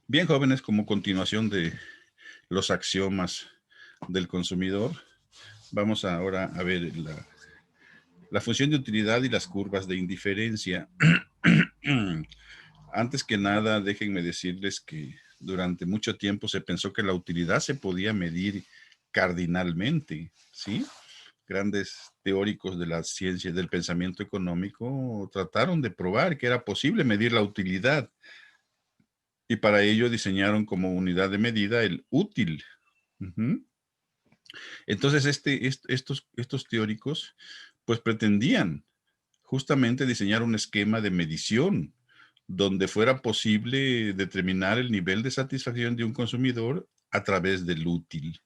Bien, jóvenes, como continuación de los axiomas del consumidor, vamos ahora a ver la función de utilidad y las curvas de indiferencia. Antes que nada, déjenme decirles que durante mucho tiempo se pensó que la utilidad se podía medir cardinalmente, ¿sí? Grandes teóricos de la ciencia y del pensamiento económico trataron de probar que era posible medir la utilidad y para ello diseñaron como unidad de medida el útil. Ujú. Entonces, estos teóricos pues pretendían justamente diseñar un esquema de medición donde fuera posible determinar el nivel de satisfacción de un consumidor a través del útil.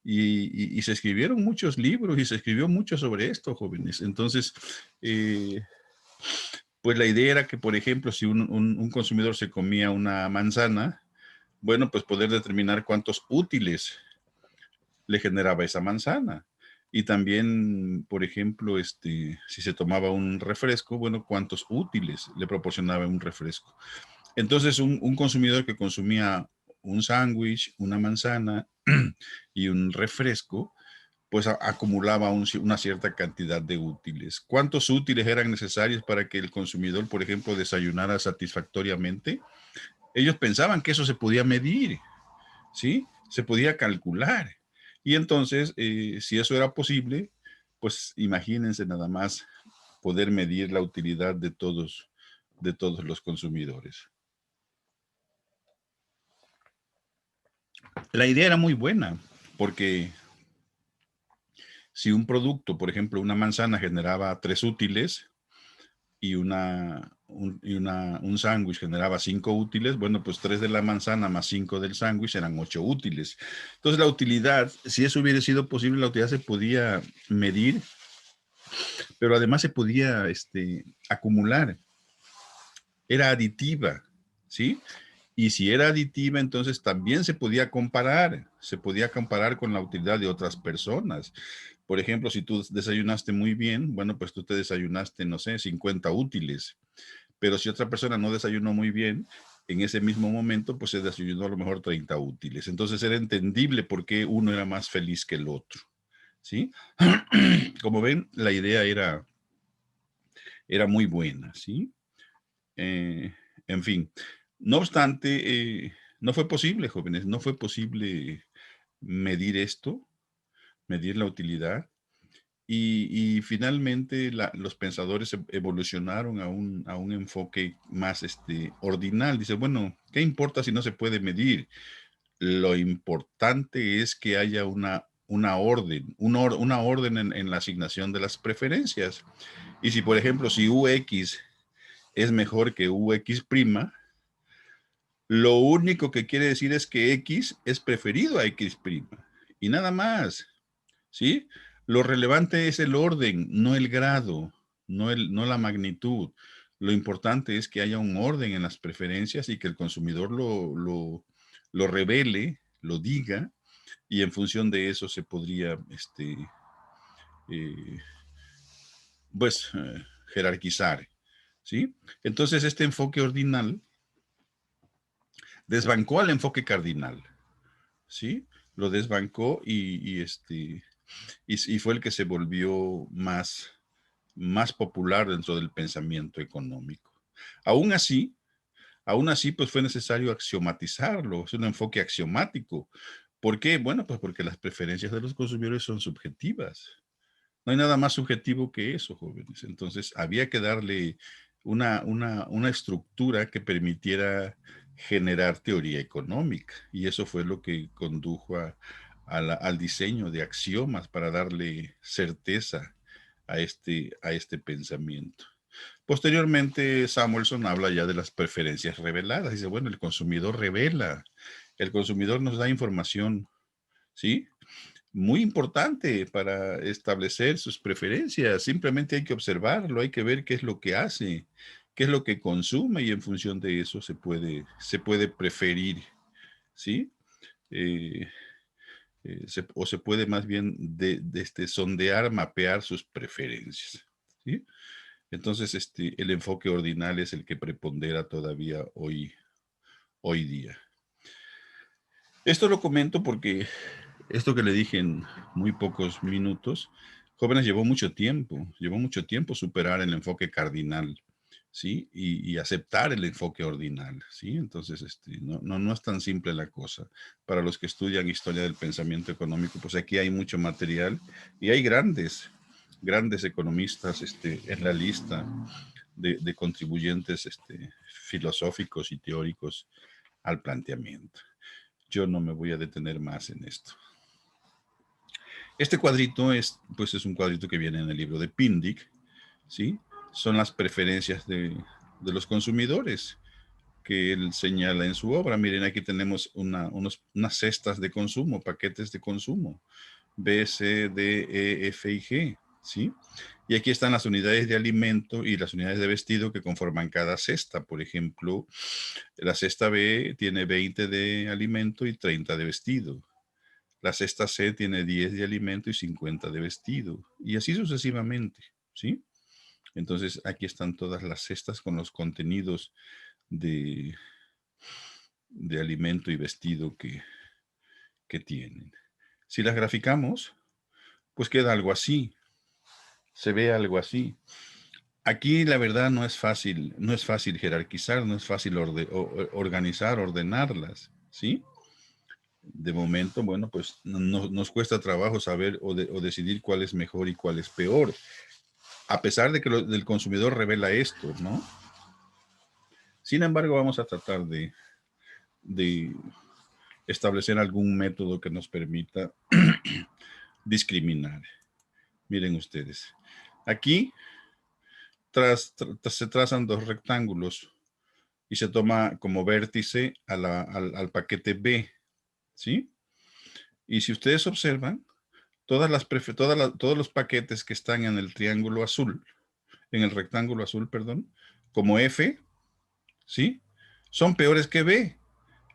Y se escribieron muchos libros y se escribió mucho sobre esto, jóvenes. Entonces, eh, pues la idea era que, por ejemplo, si un consumidor se comía una manzana, bueno, pues poder determinar cuántos útiles le generaba esa manzana. Y también, por ejemplo, si se tomaba un refresco, bueno, cuántos útiles le proporcionaba un refresco. Entonces, un consumidor que consumía un sándwich, una manzana y un refresco, pues acumulaba una cierta cantidad de útiles. ¿Cuántos útiles eran necesarios para que el consumidor, por ejemplo, desayunara satisfactoriamente? Ellos pensaban que eso se podía medir, ¿sí? Se podía calcular. Y entonces, si eso era posible, pues imagínense nada más poder medir la utilidad de todos los consumidores. La idea era muy buena, porque si un producto, por ejemplo, una manzana generaba 3 útiles y un sándwich generaba 5 útiles, bueno, pues 3 de la manzana más 5 del sándwich eran 8 útiles. Entonces la utilidad, si eso hubiera sido posible, la utilidad se podía medir, pero además se podía acumular. Era aditiva, ¿sí? Y si era aditiva, entonces también se podía comparar con la utilidad de otras personas. Por ejemplo, si tú desayunaste muy bien, bueno, pues tú te desayunaste, no sé, 50 útiles. Pero si otra persona no desayunó muy bien, en ese mismo momento, pues se desayunó a lo mejor 30 útiles. Entonces era entendible por qué uno era más feliz que el otro, ¿sí? Como ven, la idea era muy buena, ¿sí? Eh, en fin, no obstante, no fue posible, jóvenes, no fue posible medir esto, medir la utilidad. Y finalmente los pensadores evolucionaron a un enfoque más ordinal. Dice, bueno, ¿qué importa si no se puede medir? Lo importante es que haya una orden, una orden en la asignación de las preferencias. Y si, por ejemplo, si UX es mejor que UX', lo único que quiere decir es que X es preferido a X'. Y nada más, ¿sí? Lo relevante es el orden, no el grado, no la magnitud. Lo importante es que haya un orden en las preferencias y que el consumidor lo revele, lo diga, y en función de eso se podría, eh, pues, jerarquizar, ¿sí? Entonces, este enfoque ordinal desbancó al enfoque cardinal, ¿sí? Lo desbancó y fue el que se volvió más popular dentro del pensamiento económico. Aún así, aún así, pues fue necesario axiomatizarlo, es un enfoque axiomático. ¿Por qué? Bueno, pues porque las preferencias de los consumidores son subjetivas. No hay nada más subjetivo que eso, jóvenes. Entonces, había que darle una estructura que permitiera generar teoría económica. Y eso fue lo que condujo al diseño de axiomas para darle certeza a este pensamiento. Posteriormente, Samuelson habla ya de las preferencias reveladas. Dice, bueno, el consumidor revela, el consumidor nos da información, ¿sí? Muy importante para establecer sus preferencias. Simplemente hay que observarlo, hay que ver qué es lo que hace, qué es lo que consume y en función de eso se puede preferir, ¿sí? Eh, o se puede más bien sondear, mapear sus preferencias, ¿sí? Entonces, el enfoque ordinal es el que prepondera todavía hoy día. Esto lo comento porque esto que le dije en muy pocos minutos, jóvenes, llevó mucho tiempo superar el enfoque cardinal, ¿sí? Y aceptar el enfoque ordinal, ¿sí? Entonces, no es tan simple la cosa. Para los que estudian historia del pensamiento económico, pues aquí hay mucho material y hay grandes economistas en la lista de contribuyentes filosóficos y teóricos al planteamiento. Yo no me voy a detener más en esto. Este cuadrito pues es un cuadrito que viene en el libro de Pindyck, ¿sí? Son las preferencias de los consumidores que él señala en su obra. Miren, aquí tenemos unas cestas de consumo, paquetes de consumo, B, C, D, E, F y G, ¿sí? Y aquí están las unidades de alimento y las unidades de vestido que conforman cada cesta. Por ejemplo, la cesta B tiene 20 de alimento y 30 de vestido. La cesta C tiene 10 de alimento y 50 de vestido. Y así sucesivamente, ¿sí? Entonces, aquí están todas las cestas con los contenidos de, de alimento y vestido que tienen. Si las graficamos, pues queda algo así. Se ve algo así. Aquí la verdad no es fácil jerarquizar, no es fácil organizar, ordenarlas, ¿sí? De momento, bueno, pues nos cuesta trabajo saber o decidir cuál es mejor y cuál es peor, a pesar de que el consumidor revela esto, ¿no? Sin embargo, vamos a tratar de establecer algún método que nos permita discriminar. Miren ustedes, aquí se trazan dos rectángulos y se toma como vértice al paquete B, ¿sí? Y si ustedes observan, todos los paquetes que están en el triángulo azul, en el rectángulo azul, perdón, como F, ¿sí? Son peores que B.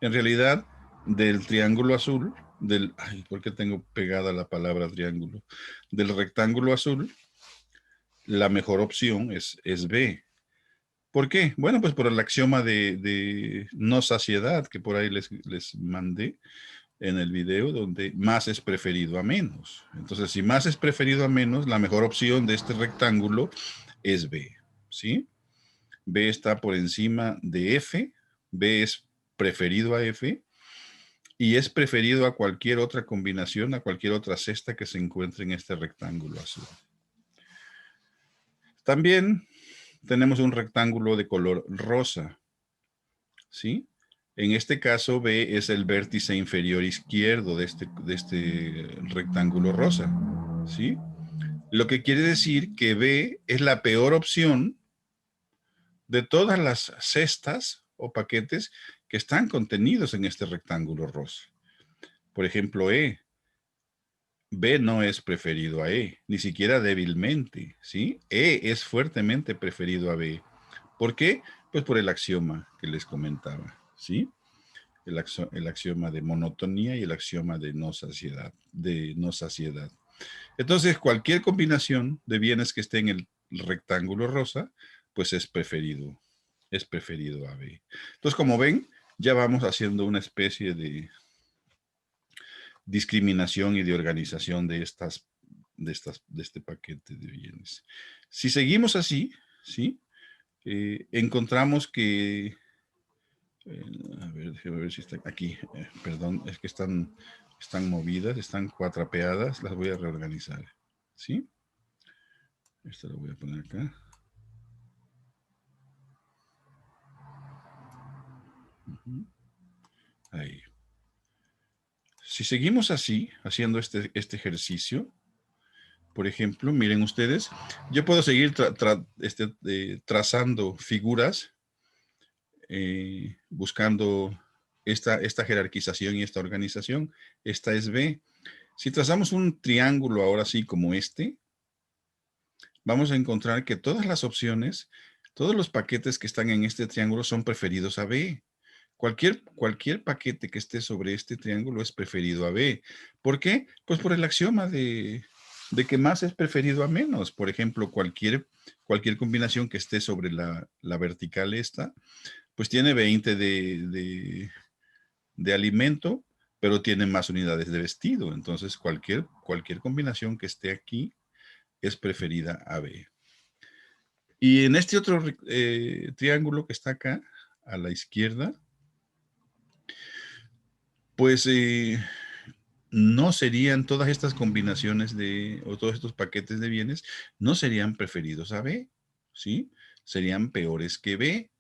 En realidad, del triángulo azul, ay, ¿por qué tengo pegada la palabra triángulo? Del rectángulo azul, la mejor opción es B. ¿Por qué? Bueno, pues por el axioma de no saciedad que por ahí les mandé en el video, donde más es preferido a menos. Entonces, si más es preferido a menos, la mejor opción de este rectángulo es B, ¿sí? B está por encima de F, B es preferido a F y es preferido a cualquier otra combinación, a cualquier otra cesta que se encuentre en este rectángulo azul. También tenemos un rectángulo de color rosa, ¿sí? En este caso, B es el vértice inferior izquierdo de este rectángulo rosa, ¿sí? Lo que quiere decir que B es la peor opción de todas las cestas o paquetes que están contenidos en este rectángulo rosa. Por ejemplo, E. B no es preferido a E, ni siquiera débilmente, ¿sí? E es fuertemente preferido a B. ¿Por qué? Pues por el axioma que les comentaba, ¿sí? El axioma de monotonía y el axioma de no saciedad. Entonces, cualquier combinación de bienes que esté en el rectángulo rosa, pues es preferido a B. Entonces, como ven, ya vamos haciendo una especie de discriminación y de organización de este paquete de bienes. Si seguimos así, ¿sí? Encontramos que a ver, déjame ver si está aquí. Perdón, es que están movidas, están cuatrapeadas. Las voy a reorganizar. ¿Sí? Esta la voy a poner acá. Ahí. Si seguimos así, haciendo este ejercicio, por ejemplo, miren ustedes, yo puedo seguir trazando figuras, buscando esta jerarquización y esta organización. Esta es B. Si trazamos un triángulo ahora sí como este, vamos a encontrar que todas las opciones, todos los paquetes que están en este triángulo son preferidos a B. Cualquier paquete que esté sobre este triángulo es preferido a B. ¿Por qué? Pues por el axioma de que más es preferido a menos. Por ejemplo, cualquier combinación que esté sobre la vertical esta, pues tiene 20 de alimento pero tiene más unidades de vestido. Entonces, cualquier combinación que esté aquí es preferida a B. Y en este otro triángulo que está acá, a la izquierda, pues no serían todas estas combinaciones o todos estos paquetes de bienes, no serían preferidos a B, ¿sí? Serían peores que B,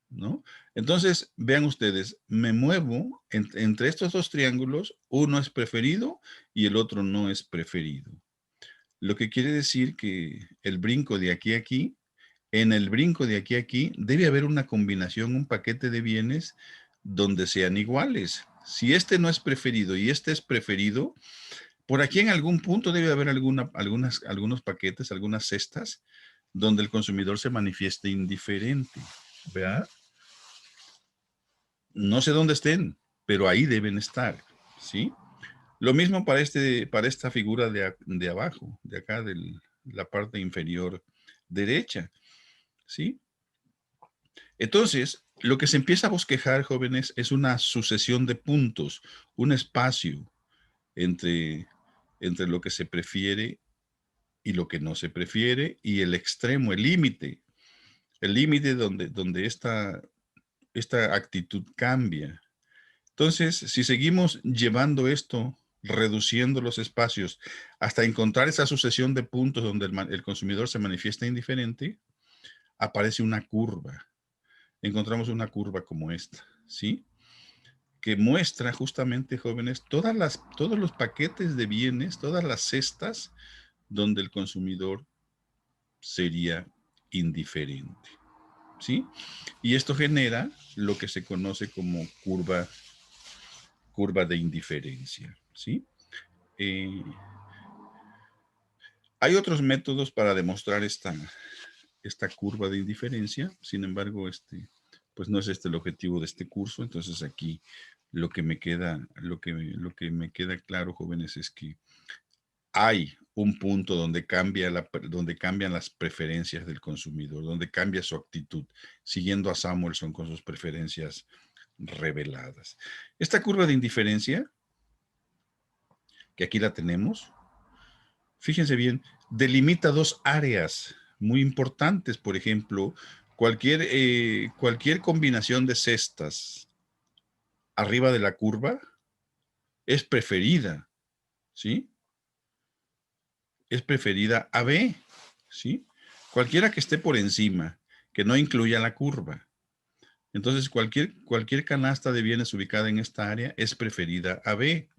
¿no? Entonces, vean ustedes, me muevo entre estos dos triángulos, uno es preferido y el otro no es preferido. Lo que quiere decir que el brinco de aquí a aquí, en el brinco de aquí a aquí, debe haber una combinación, un paquete de bienes donde sean iguales. Si este no es preferido y este es preferido, por aquí en algún punto debe haber algunos paquetes, algunas cestas, donde el consumidor se manifieste indiferente. ¿Vea? No sé dónde estén, pero ahí deben estar, ¿sí? Lo mismo para esta figura de abajo, de acá, de la parte inferior derecha, ¿sí? Entonces, lo que se empieza a bosquejar, jóvenes, es una sucesión de puntos, un espacio entre lo que se prefiere y lo que no se prefiere, y el extremo, el límite donde esta actitud cambia. Entonces, si seguimos llevando esto, reduciendo los espacios, hasta encontrar esa sucesión de puntos donde el consumidor se manifiesta indiferente, aparece una curva. Encontramos una curva como esta, ¿sí? Que muestra justamente, jóvenes, todos los paquetes de bienes, todas las cestas donde el consumidor sería indiferente, ¿sí? Y esto genera lo que se conoce como curva de indiferencia, ¿sí? Hay otros métodos para demostrar esta curva de indiferencia, sin embargo, pues no es el objetivo de este curso. Entonces aquí lo que me queda claro, jóvenes, es que hay un punto donde cambian las preferencias del consumidor, donde cambia su actitud, siguiendo a Samuelson con sus preferencias reveladas. Esta curva de indiferencia, que aquí la tenemos, fíjense bien, delimita dos áreas muy importantes. Por ejemplo, cualquier combinación de cestas arriba de la curva es preferida, ¿sí? Es preferida a B, ¿sí? Cualquiera que esté por encima, que no incluya la curva. Entonces, cualquier canasta de bienes ubicada en esta área es preferida a B.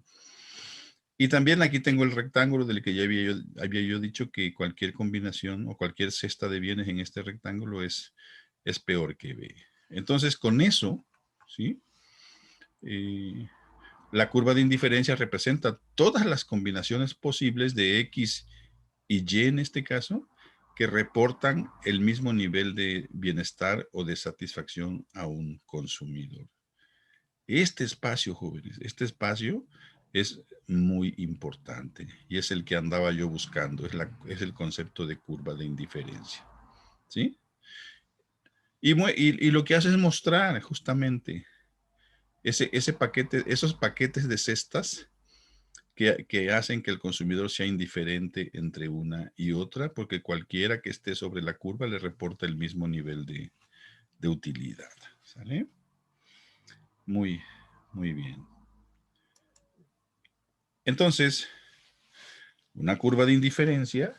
Y también aquí tengo el rectángulo del que ya había yo dicho que cualquier combinación o cualquier cesta de bienes en este rectángulo es peor que B. Entonces, con eso, ¿sí? La curva de indiferencia representa todas las combinaciones posibles de X y Y en este caso, que reportan el mismo nivel de bienestar o de satisfacción a un consumidor. Este espacio, jóvenes, este espacio es muy importante y es el que andaba yo buscando, es el concepto de curva de indiferencia, ¿sí? Y lo que hace es mostrar justamente esos paquetes de cestas que hacen que el consumidor sea indiferente entre una y otra, porque cualquiera que esté sobre la curva le reporta el mismo nivel de utilidad, ¿sale? Muy, muy bien. Entonces, una curva de indiferencia,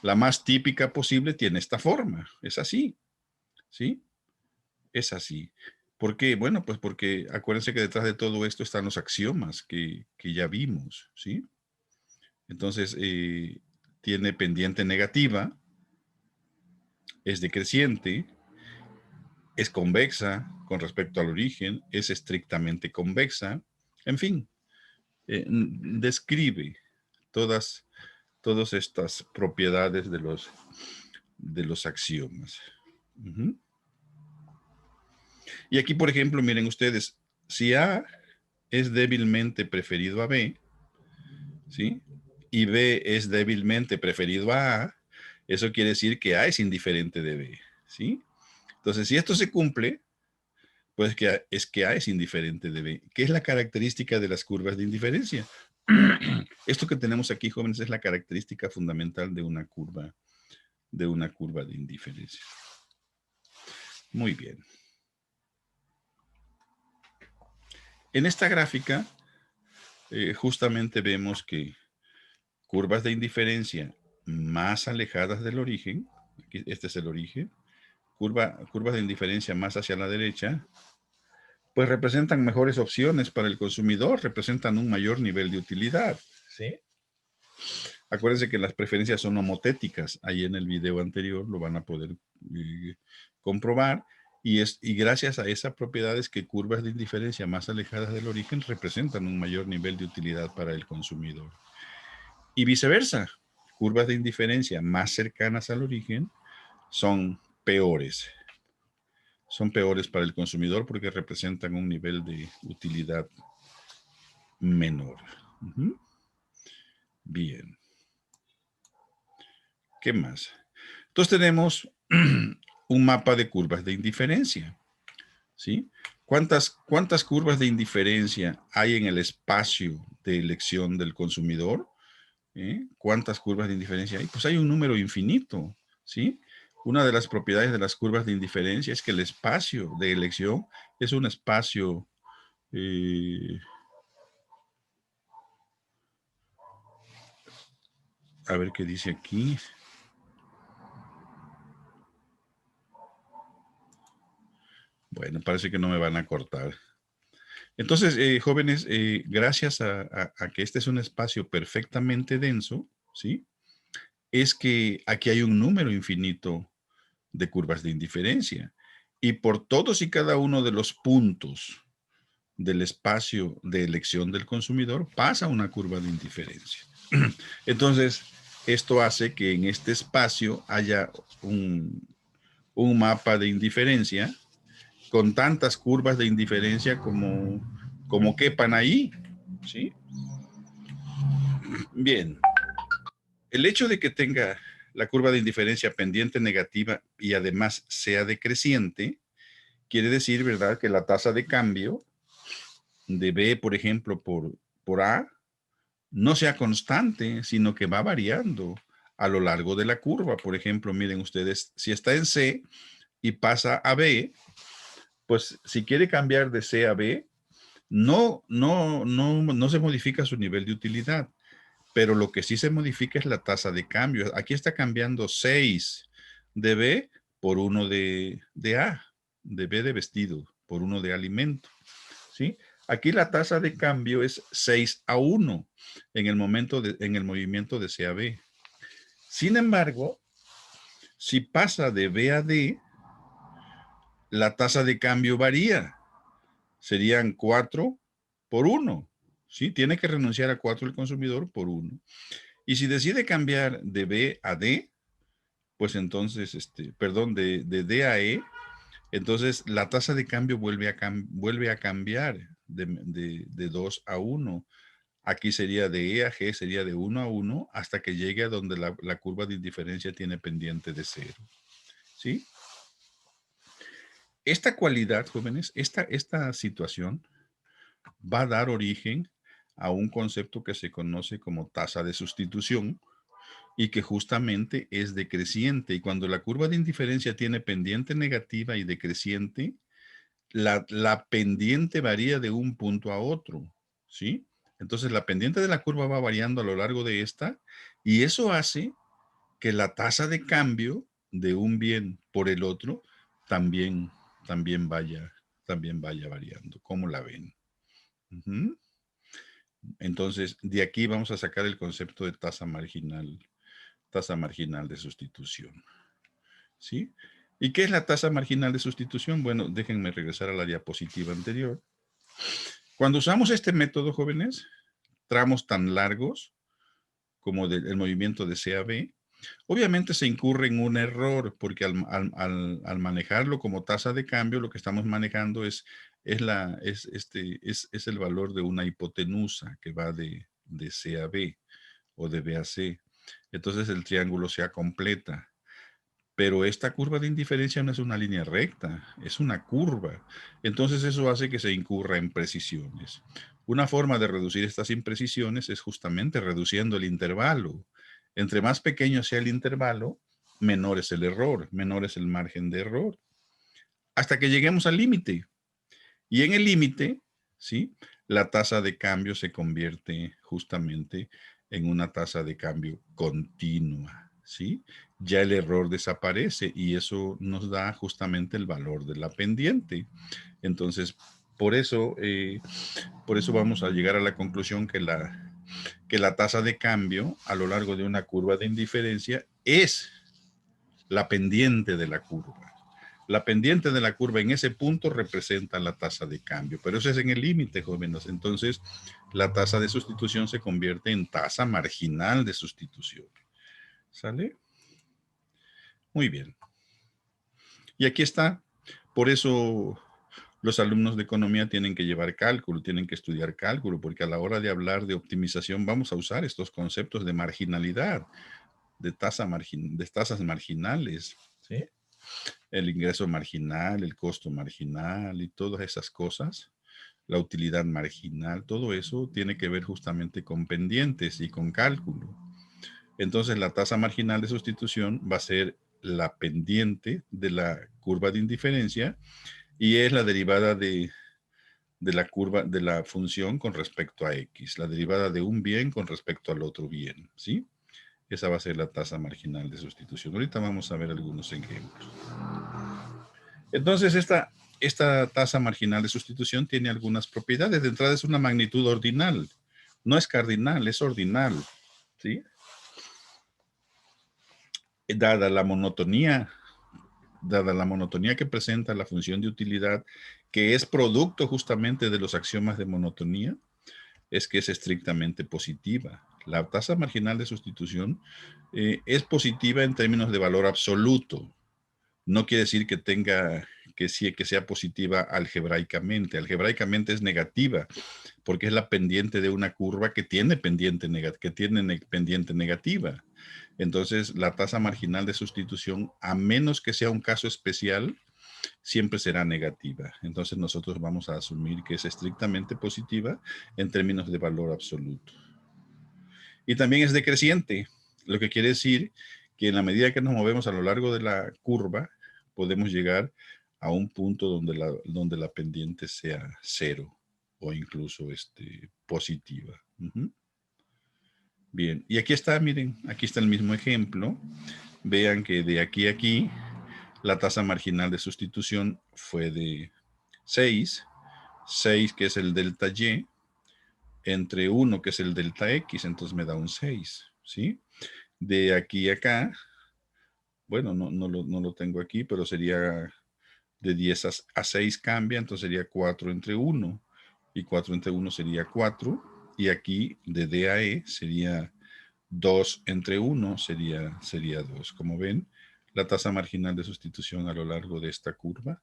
la más típica posible, tiene esta forma. Es así, ¿sí? Es así. ¿Por qué? Bueno, pues porque acuérdense que detrás de todo esto están los axiomas que ya vimos, ¿sí? Entonces, tiene pendiente negativa, es decreciente, es convexa con respecto al origen, es estrictamente convexa, en fin, describe todas estas propiedades de los axiomas. Y aquí, por ejemplo, miren ustedes, si A es débilmente preferido a B, ¿sí? Y B es débilmente preferido a A, eso quiere decir que A es indiferente de B, ¿sí? Entonces, si esto se cumple, Pues es que A es indiferente de B. ¿Qué es la característica de las curvas de indiferencia? Esto que tenemos aquí, jóvenes, es la característica fundamental de una curva de indiferencia. Muy bien. En esta gráfica, justamente vemos que curvas de indiferencia más alejadas del origen, aquí, este es el origen, curvas de indiferencia más hacia la derecha, pues representan mejores opciones para el consumidor, representan un mayor nivel de utilidad, ¿sí? Acuérdense que las preferencias son homotéticas. Ahí en el video anterior lo van a poder comprobar. Y gracias a esas propiedades que curvas de indiferencia más alejadas del origen representan un mayor nivel de utilidad para el consumidor. Y viceversa, curvas de indiferencia más cercanas al origen son peores. Son peores para el consumidor porque representan un nivel de utilidad menor. Bien. ¿Qué más? Entonces tenemos un mapa de curvas de indiferencia, ¿sí? ¿Cuántas curvas de indiferencia hay en el espacio de elección del consumidor? ¿Cuántas curvas de indiferencia hay? Pues hay un número infinito, ¿sí? Una de las propiedades de las curvas de indiferencia es que el espacio de elección es un espacio a ver qué dice aquí. Bueno, parece que no me van a cortar. Entonces, jóvenes, gracias a que este es un espacio perfectamente denso, ¿sí? Es que aquí hay un número infinito de curvas de indiferencia. Y por todos y cada uno de los puntos del espacio de elección del consumidor pasa una curva de indiferencia. Entonces, esto hace que en este espacio haya un mapa de indiferencia con tantas curvas de indiferencia como quepan ahí, ¿sí? Bien, el hecho de que tenga la curva de indiferencia pendiente negativa y además sea decreciente, quiere decir, ¿verdad?, que la tasa de cambio de B, por ejemplo, por A, no sea constante, sino que va variando a lo largo de la curva. Por ejemplo, miren ustedes, si está en C y pasa a B, pues si quiere cambiar de C a B, no se modifica su nivel de utilidad, pero lo que sí se modifica es la tasa de cambio. Aquí está cambiando 6 de B por 1 de A, de B de vestido, por 1 de alimento, ¿sí? Aquí la tasa de cambio es 6 a 1 en el movimiento de C a B. Sin embargo, si pasa de B a D, la tasa de cambio varía. Serían 4 por 1. ¿Sí? Tiene que renunciar a 4 el consumidor por 1. Y si decide cambiar de B a D, pues entonces, de D a E, entonces la tasa de cambio vuelve a cambiar de 2 a 1. Aquí sería de E a G, sería de 1 a 1, hasta que llegue a donde la curva de indiferencia tiene pendiente de 0. ¿Sí? Esta cualidad, jóvenes, esta situación va a dar origen a un concepto que se conoce como tasa de sustitución y que justamente es decreciente. Y cuando la curva de indiferencia tiene pendiente negativa y decreciente, la pendiente varía de un punto a otro, ¿sí? Entonces la pendiente de la curva va variando a lo largo de esta y eso hace que la tasa de cambio de un bien por el otro también, también, vaya, también vaya variando. ¿Cómo la ven? Entonces, de aquí vamos a sacar el concepto de tasa marginal de sustitución. ¿Sí? ¿Y qué es la tasa marginal de sustitución? Bueno, déjenme regresar a la diapositiva anterior. Cuando usamos este método, jóvenes, tramos tan largos como el movimiento de C a B, obviamente se incurre en un error porque al manejarlo como tasa de cambio, lo que estamos manejando es el valor de una hipotenusa que va de C a B o de B a C. Entonces el triángulo se completa. Pero esta curva de indiferencia no es una línea recta, es una curva. Entonces eso hace que se incurra en precisiones. Una forma de reducir estas imprecisiones es justamente reduciendo el intervalo. Entre más pequeño sea el intervalo, menor es el error, menor es el margen de error. Hasta que lleguemos al límite. Y en el límite, ¿sí?, la tasa de cambio se convierte justamente en una tasa de cambio continua, ¿sí? Ya el error desaparece y eso nos da justamente el valor de la pendiente. Entonces, por eso vamos a llegar a la conclusión que la tasa de cambio a lo largo de una curva de indiferencia es la pendiente de la curva. La pendiente de la curva en ese punto representa la tasa de cambio, pero eso es en el límite, jóvenes. Entonces, la tasa de sustitución se convierte en tasa marginal de sustitución. ¿Sale? Muy bien. Y aquí está. Por eso los alumnos de economía tienen que llevar cálculo, tienen que estudiar cálculo, porque a la hora de hablar de optimización vamos a usar estos conceptos de marginalidad, de tasas marginales, ¿sí? El ingreso marginal, el costo marginal y todas esas cosas, la utilidad marginal, todo eso tiene que ver justamente con pendientes y con cálculo. Entonces la tasa marginal de sustitución va a ser la pendiente de la curva de indiferencia y es la derivada de la curva de la función con respecto a x, la derivada de un bien con respecto al otro bien, ¿sí? Esa va a ser la tasa marginal de sustitución. Ahorita vamos a ver algunos ejemplos. Entonces, esta tasa marginal de sustitución tiene algunas propiedades. De entrada es una magnitud ordinal. No es cardinal, es ordinal, ¿sí? Dada la monotonía que presenta la función de utilidad, que es producto justamente de los axiomas de monotonía, es que es estrictamente positiva. La tasa marginal de sustitución es positiva en términos de valor absoluto. No quiere decir que que sea positiva algebraicamente. Algebraicamente es negativa, porque es la pendiente de una curva que tiene pendiente negativa. Entonces, la tasa marginal de sustitución, a menos que sea un caso especial, siempre será negativa. Entonces, nosotros vamos a asumir que es estrictamente positiva en términos de valor absoluto. Y también es decreciente, lo que quiere decir que en la medida que nos movemos a lo largo de la curva, podemos llegar a un punto donde la pendiente sea cero o incluso positiva. Bien, y aquí está, miren, aquí está el mismo ejemplo. Vean que de aquí a aquí, la tasa marginal de sustitución fue de 6, 6 que es el delta y, entre 1 que es el delta x, entonces me da un 6, ¿sí? De aquí a acá, bueno, no lo tengo aquí, pero sería de 10 a 6 cambia, entonces sería 4 entre 1, y 4 entre 1 sería 4, y aquí de D a E sería 2 entre 1, sería 2. Como ven, la tasa marginal de sustitución a lo largo de esta curva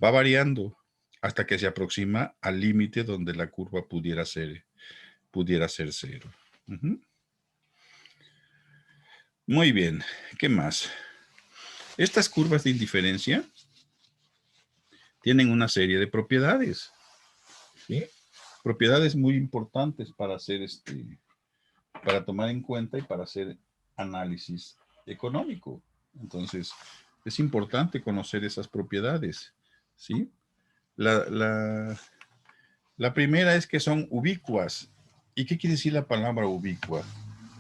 va variando hasta que se aproxima al límite donde la curva pudiera ser 0. Muy bien, ¿qué más? Estas curvas de indiferencia tienen una serie de propiedades, ¿sí? Propiedades muy importantes para hacer para tomar en cuenta y para hacer análisis económico. Entonces, es importante conocer esas propiedades, ¿sí? La primera es que son ubicuas. ¿Y qué quiere decir la palabra ubicua?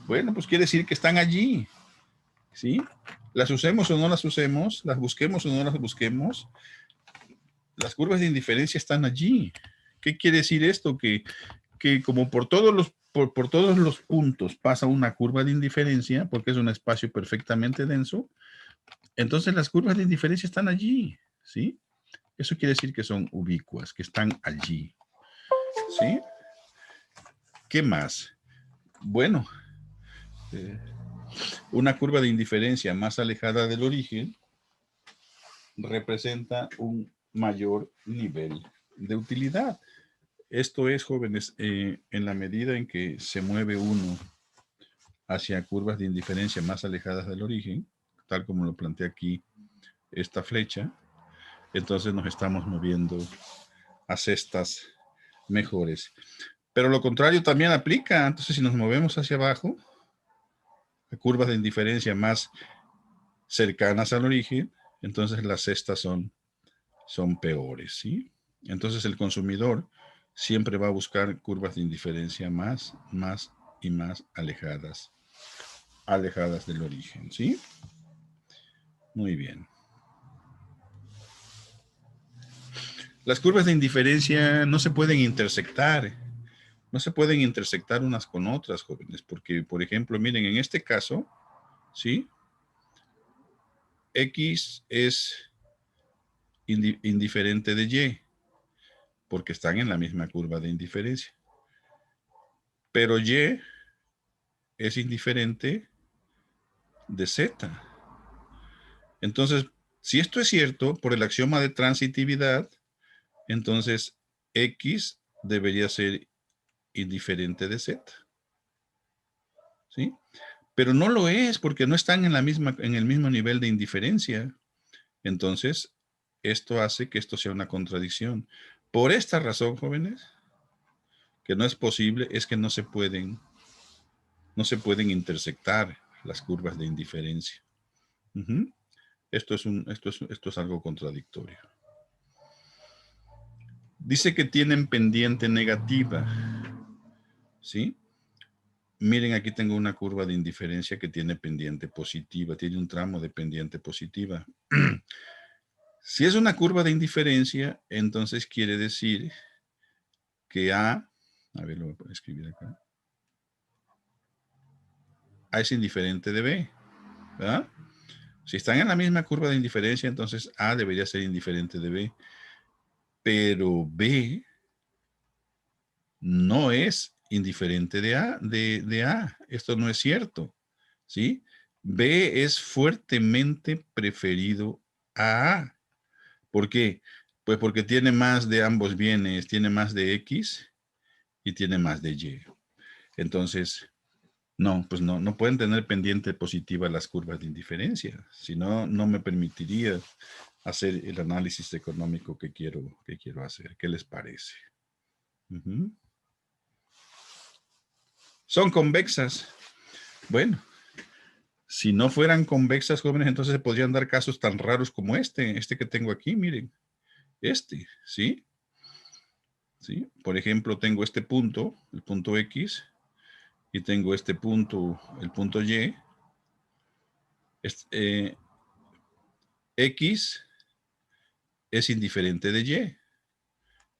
Bueno, pues quiere decir que están allí, ¿sí? Las usemos o no las usemos, las busquemos o no las busquemos, las curvas de indiferencia están allí. ¿Qué quiere decir esto? Que como por todos los puntos pasa una curva de indiferencia, porque es un espacio perfectamente denso, entonces las curvas de indiferencia están allí, ¿sí? Eso quiere decir que son ubicuas, que están allí, ¿sí? ¿Qué más? Bueno, una curva de indiferencia más alejada del origen representa un mayor nivel de utilidad. Esto es, jóvenes, en la medida en que se mueve uno hacia curvas de indiferencia más alejadas del origen, tal como lo plantea aquí esta flecha, entonces nos estamos moviendo a cestas mejores. Pero lo contrario también aplica. Entonces, si nos movemos hacia abajo, a curvas de indiferencia más cercanas al origen, entonces las cestas son peores, ¿sí? Entonces el consumidor siempre va a buscar curvas de indiferencia más y más alejadas del origen, ¿sí? Muy bien. Las curvas de indiferencia no se pueden intersectar. No se pueden intersectar unas con otras, jóvenes, porque, por ejemplo, miren, en este caso, ¿sí? X es indiferente de Y, porque están en la misma curva de indiferencia. Pero Y es indiferente de Z. Entonces, si esto es cierto, por el axioma de transitividad, entonces X debería ser indiferente de Z. ¿Sí? Pero no lo es porque no están en el mismo nivel de indiferencia. Entonces, esto hace que esto sea una contradicción. Por esta razón, jóvenes, que no es posible, es que no se pueden intersectar las curvas de indiferencia. Uh-huh. Esto es algo contradictorio. Dice que tienen pendiente negativa. ¿Sí? Miren, aquí tengo una curva de indiferencia que tiene pendiente positiva, tiene un tramo de pendiente positiva. Si es una curva de indiferencia, entonces quiere decir que a ver, lo voy a escribir acá. A es indiferente de B, ¿verdad? Si están en la misma curva de indiferencia, entonces A debería ser indiferente de B. Pero B no es indiferente de A. Esto no es cierto, ¿sí? B es fuertemente preferido a A. ¿Por qué? Pues porque tiene más de ambos bienes, tiene más de X y tiene más de Y. Entonces, no, pues no pueden tener pendiente positiva las curvas de indiferencia. Si no, no me permitiría hacer el análisis económico que quiero hacer. ¿Qué les parece? Uh-huh. Son convexas. Bueno, si no fueran convexas, jóvenes, entonces se podrían dar casos tan raros como este que tengo aquí, miren. ¿Sí? ¿Sí? Por ejemplo, tengo este punto, el punto X, y tengo este punto, el punto Y. X es indiferente de Y.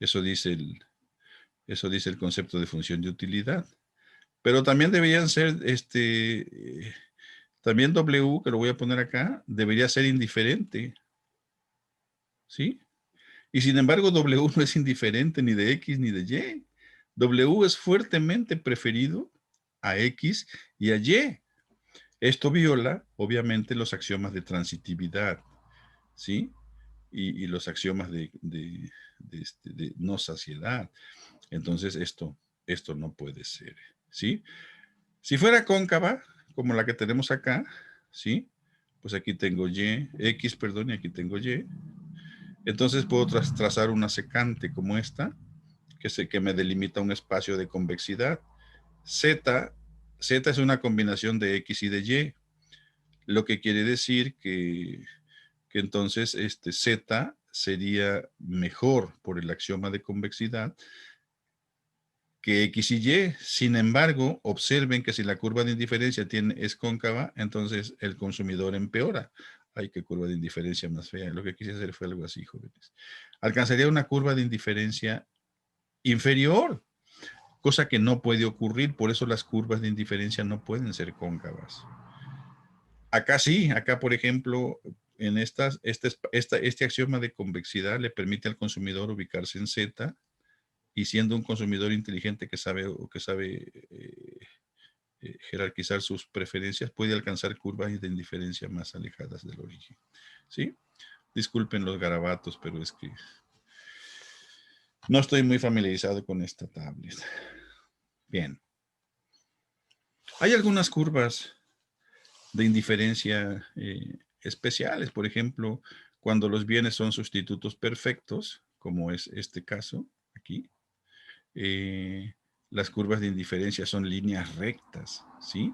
Eso dice el concepto de función de utilidad. Pero también deberían ser, también W, que lo voy a poner acá, debería ser indiferente. ¿Sí? Y sin embargo, W no es indiferente ni de X ni de Y. W es fuertemente preferido a X y a Y. Esto viola, obviamente, los axiomas de transitividad, ¿sí? Y los axiomas de no saciedad. Entonces, esto no puede ser, ¿sí? Si fuera cóncava, como la que tenemos acá, ¿sí? Pues aquí tengo Y, X, perdón, y aquí tengo Y. Entonces puedo trazar una secante como esta, que me delimita un espacio de convexidad. Z es una combinación de X y de Y, lo que quiere decir que entonces Z sería mejor por el axioma de convexidad que X y Y. Sin embargo, observen que si la curva de indiferencia es cóncava, entonces el consumidor empeora. Ay, qué curva de indiferencia más fea. Lo que quise hacer fue algo así, jóvenes. Alcanzaría una curva de indiferencia inferior, cosa que no puede ocurrir. Por eso las curvas de indiferencia no pueden ser cóncavas. Acá sí, acá por ejemplo, en este axioma de convexidad le permite al consumidor ubicarse en Z, y siendo un consumidor inteligente que sabe jerarquizar sus preferencias, puede alcanzar curvas de indiferencia más alejadas del origen. ¿Sí? Disculpen los garabatos, pero es que no estoy muy familiarizado con esta tablet. Bien. Hay algunas curvas de indiferencia especiales. Por ejemplo, cuando los bienes son sustitutos perfectos, como es este caso aquí, las curvas de indiferencia son líneas rectas, ¿sí?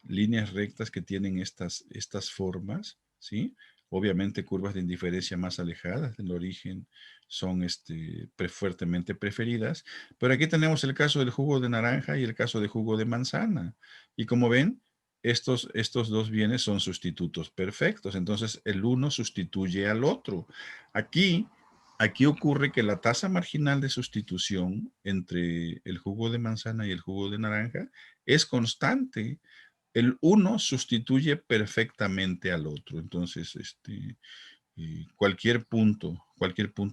Líneas rectas que tienen estas formas, ¿sí? Obviamente curvas de indiferencia más alejadas del origen son fuertemente preferidas, pero aquí tenemos el caso del jugo de naranja y el caso de jugo de manzana. Y como ven, estos dos bienes son sustitutos perfectos, entonces el uno sustituye al otro. Aquí ocurre que la tasa marginal de sustitución entre el jugo de manzana y el jugo de naranja es constante. El uno sustituye perfectamente al otro. Entonces, cualquier punto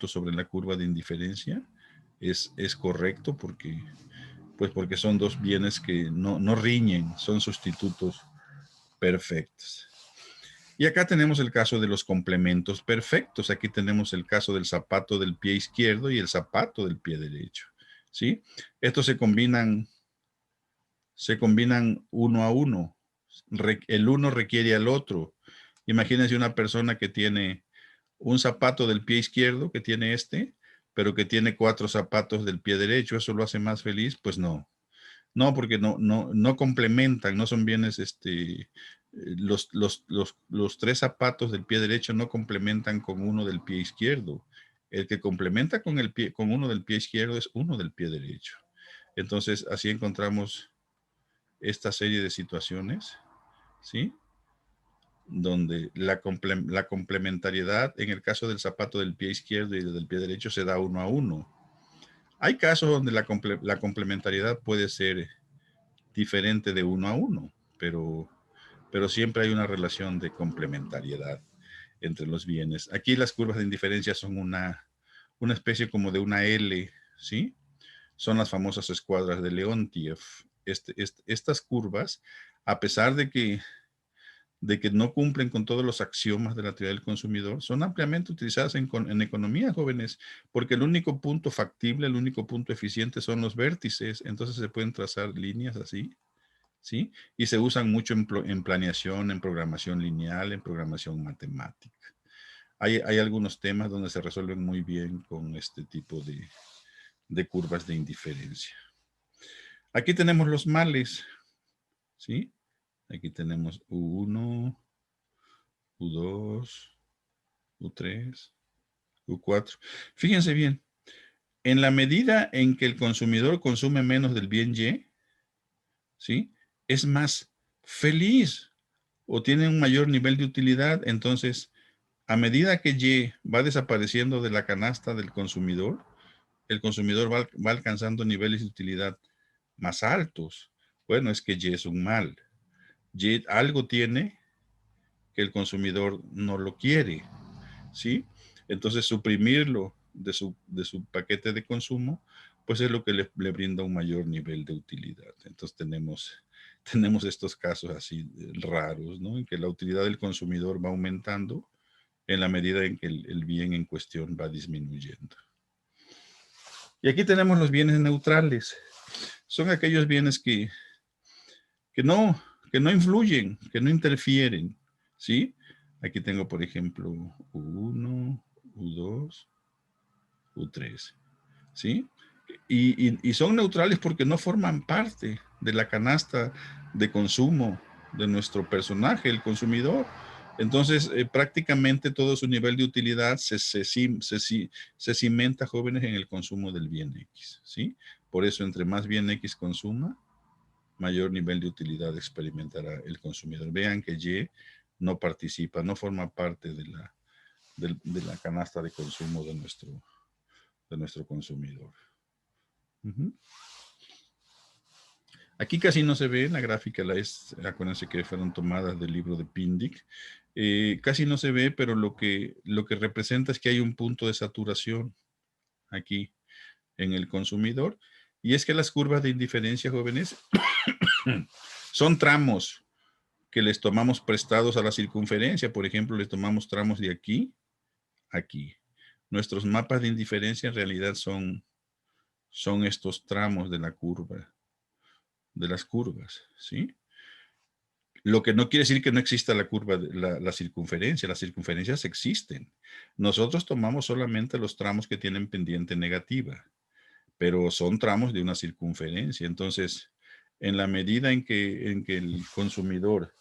sobre la curva de indiferencia es correcto porque son dos bienes que no riñen, son sustitutos perfectos. Y acá tenemos el caso de los complementos perfectos. Aquí tenemos el caso del zapato del pie izquierdo y el zapato del pie derecho, ¿sí? Estos se combinan uno a uno. El uno requiere al otro. Imagínense una persona que tiene un zapato del pie izquierdo, que tiene pero que tiene 4 zapatos del pie derecho. ¿Eso lo hace más feliz? Pues no. No, porque no complementan, no son bienes, los 3 zapatos del pie derecho no complementan con uno del pie izquierdo. El que complementa con uno del pie izquierdo es uno del pie derecho. Entonces, así encontramos esta serie de situaciones, ¿sí? Donde la complementariedad en el caso del zapato del pie izquierdo y del pie derecho se da uno a uno. Hay casos donde la complementariedad puede ser diferente de uno a uno, pero siempre hay una relación de complementariedad entre los bienes. Aquí las curvas de indiferencia son una especie como de una L, ¿sí? Son las famosas escuadras de Leontief. Estas curvas, a pesar de que no cumplen con todos los axiomas de la teoría del consumidor, son ampliamente utilizadas en economía, jóvenes, porque el único punto factible, el único punto eficiente son los vértices, entonces se pueden trazar líneas así, ¿sí? Y se usan mucho en planeación, en programación lineal, en programación matemática. Hay algunos temas donde se resuelven muy bien con este tipo de curvas de indiferencia. Aquí tenemos los males, ¿sí? Aquí tenemos U1, U2, U3, U4. Fíjense bien, en la medida en que el consumidor consume menos del bien Y, ¿sí? Es más feliz o tiene un mayor nivel de utilidad. Entonces, a medida que Y va desapareciendo de la canasta del consumidor, el consumidor va alcanzando niveles de utilidad más altos. Bueno, es que Y es un mal. Y algo tiene que el consumidor no lo quiere, ¿sí? Entonces, suprimirlo de su paquete de consumo, pues es lo que le brinda un mayor nivel de utilidad. Entonces, tenemos estos casos así raros, ¿no? En que la utilidad del consumidor va aumentando en la medida en que el bien en cuestión va disminuyendo. Y aquí tenemos los bienes neutrales. Son aquellos bienes que no, que no influyen, que no interfieren, ¿sí? Aquí tengo, por ejemplo, U1, U2, U3, ¿sí? Y son neutrales porque no forman parte de la canasta de consumo de nuestro personaje, el consumidor. Entonces, prácticamente todo su nivel de utilidad se cimenta, jóvenes, en el consumo del bien X, ¿sí? Por eso, entre más bien X consuma, mayor nivel de utilidad experimentará el consumidor. Vean que Y no participa, no forma parte de la canasta de consumo de nuestro consumidor. Aquí casi no se ve en la gráfica, acuérdense que fueron tomadas del libro de Pindyck. Casi no se ve, pero lo que representa es que hay un punto de saturación aquí en el consumidor. Y es que las curvas de indiferencia, jóvenes, son tramos que les tomamos prestados a la circunferencia. Por ejemplo, les tomamos tramos de aquí a aquí. Nuestros mapas de indiferencia en realidad son estos tramos de la curva, de las curvas, ¿sí? Lo que no quiere decir que no exista la curva, la circunferencia. Las circunferencias existen. Nosotros tomamos solamente los tramos que tienen pendiente negativa, pero son tramos de una circunferencia. Entonces, en la medida en que el consumidor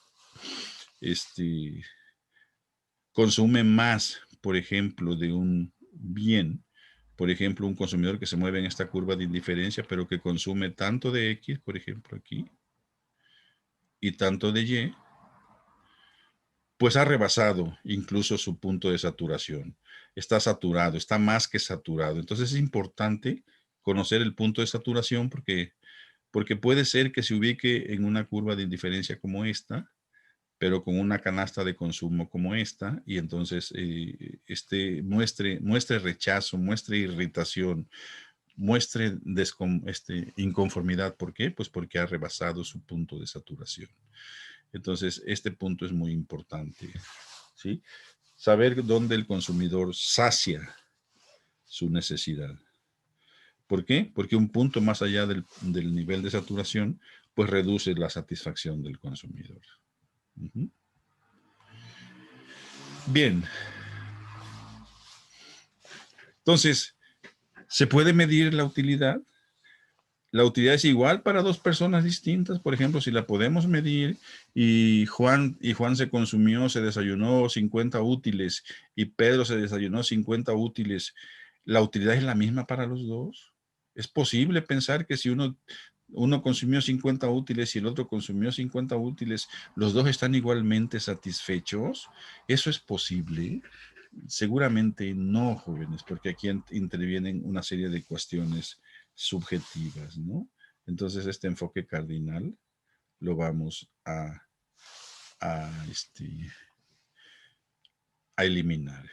consume más, por ejemplo, de un bien, por ejemplo, un consumidor que se mueve en esta curva de indiferencia, pero que consume tanto de X, por ejemplo, aquí, y tanto de Y, pues ha rebasado incluso su punto de saturación. Está saturado, está más que saturado. Entonces es importante conocer el punto de saturación porque puede ser que se ubique en una curva de indiferencia como esta, pero con una canasta de consumo como esta, y entonces muestre rechazo, muestre irritación, muestre inconformidad. ¿Por qué? Pues porque ha rebasado su punto de saturación. Entonces, este punto es muy importante, ¿sí? Saber dónde el consumidor sacia su necesidad. ¿Por qué? Porque un punto más allá del nivel de saturación, pues reduce la satisfacción del consumidor. Bien. Entonces, ¿se puede medir la utilidad? La utilidad es igual para dos personas distintas. Por ejemplo, si la podemos medir y Juan se consumió, se desayunó 50 útiles y Pedro se desayunó 50 útiles, ¿la utilidad es la misma para los dos? ¿Es posible pensar que si uno consumió 50 útiles y el otro consumió 50 útiles, los dos están igualmente satisfechos? ¿Eso es posible? Seguramente no, jóvenes, porque aquí intervienen una serie de cuestiones subjetivas, ¿no? Entonces, este enfoque cardinal lo vamos a, a eliminar.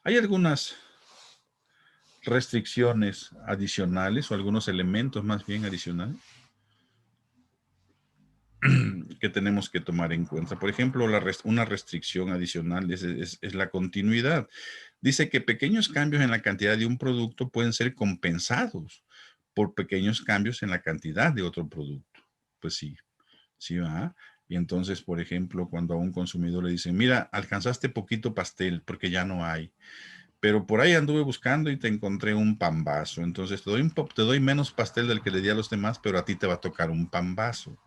Hay algunas restricciones adicionales o algunos elementos más bien adicionales que tenemos que tomar en cuenta. Por ejemplo, una restricción adicional es la continuidad. Dice que pequeños cambios en la cantidad de un producto pueden ser compensados por pequeños cambios en la cantidad de otro producto. Pues sí, sí va. Y entonces, por ejemplo, cuando a un consumidor le dicen, mira, alcanzaste poquito pastel porque ya no hay, pero por ahí anduve buscando y te encontré un pambazo. Entonces te doy menos pastel del que le di a los demás, pero a ti te va a tocar un pambazo.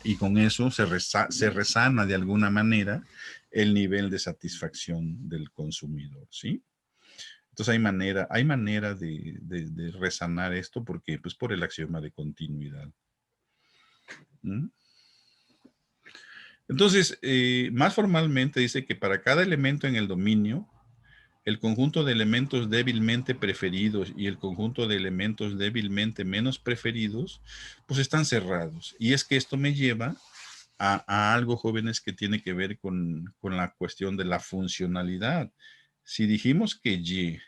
Y con eso se resana de alguna manera el nivel de satisfacción del consumidor, ¿sí? Entonces hay manera de resanar esto porque, pues, por el axioma de continuidad. ¿Mm? Entonces, más formalmente dice que para cada elemento en el dominio, el conjunto de elementos débilmente preferidos y el conjunto de elementos débilmente menos preferidos, pues están cerrados. Y es que esto me lleva a algo, jóvenes, que tiene que ver con la cuestión de la funcionalidad. Si dijimos que Y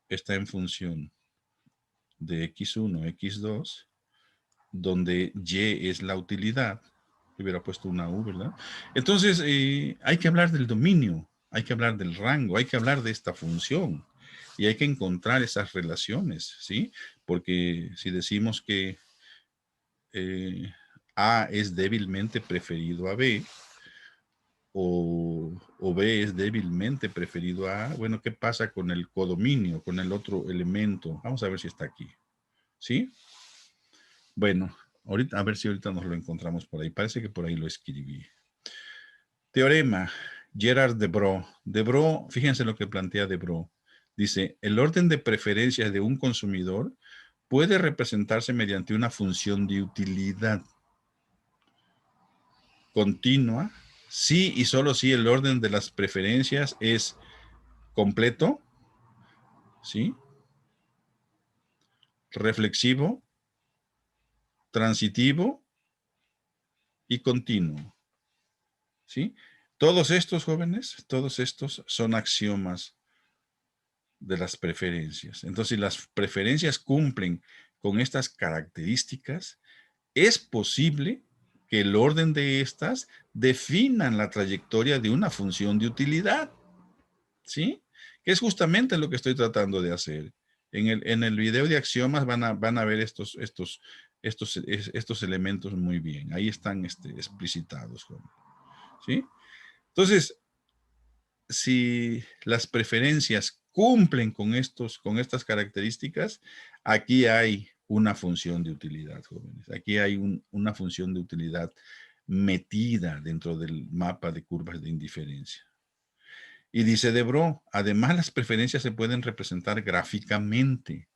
está en función de X1, X2, donde Y es la utilidad, hubiera puesto una U, ¿verdad? Entonces, hay que hablar del dominio, hay que hablar del rango, hay que hablar de esta función y hay que encontrar esas relaciones, ¿sí? Porque si decimos que A es débilmente preferido a B, o B es débilmente preferido a A, bueno, ¿qué pasa con el codominio, con el otro elemento? Vamos a ver si está aquí, ¿sí? Bueno, ahorita, a ver si ahorita nos lo encontramos por ahí. Parece que por ahí lo escribí. Teorema, Gerard Debreu. Debreu, fíjense lo que plantea Debreu. Dice, el orden de preferencias de un consumidor puede representarse mediante una función de utilidad continua si y solo si el orden de las preferencias es completo, ¿sí? Reflexivo, transitivo y continuo, ¿sí? Todos estos, jóvenes, todos estos son axiomas de las preferencias. Entonces, si las preferencias cumplen con estas características, es posible que el orden de estas definan la trayectoria de una función de utilidad, ¿sí? Que es justamente lo que estoy tratando de hacer. En el video de axiomas van a ver estos elementos muy bien. Ahí están explicitados, jóvenes. ¿Sí? Entonces, si las preferencias cumplen con estas características, aquí hay una función de utilidad, jóvenes. Aquí hay una función de utilidad metida dentro del mapa de curvas de indiferencia. Y dice Debró, además las preferencias se pueden representar gráficamente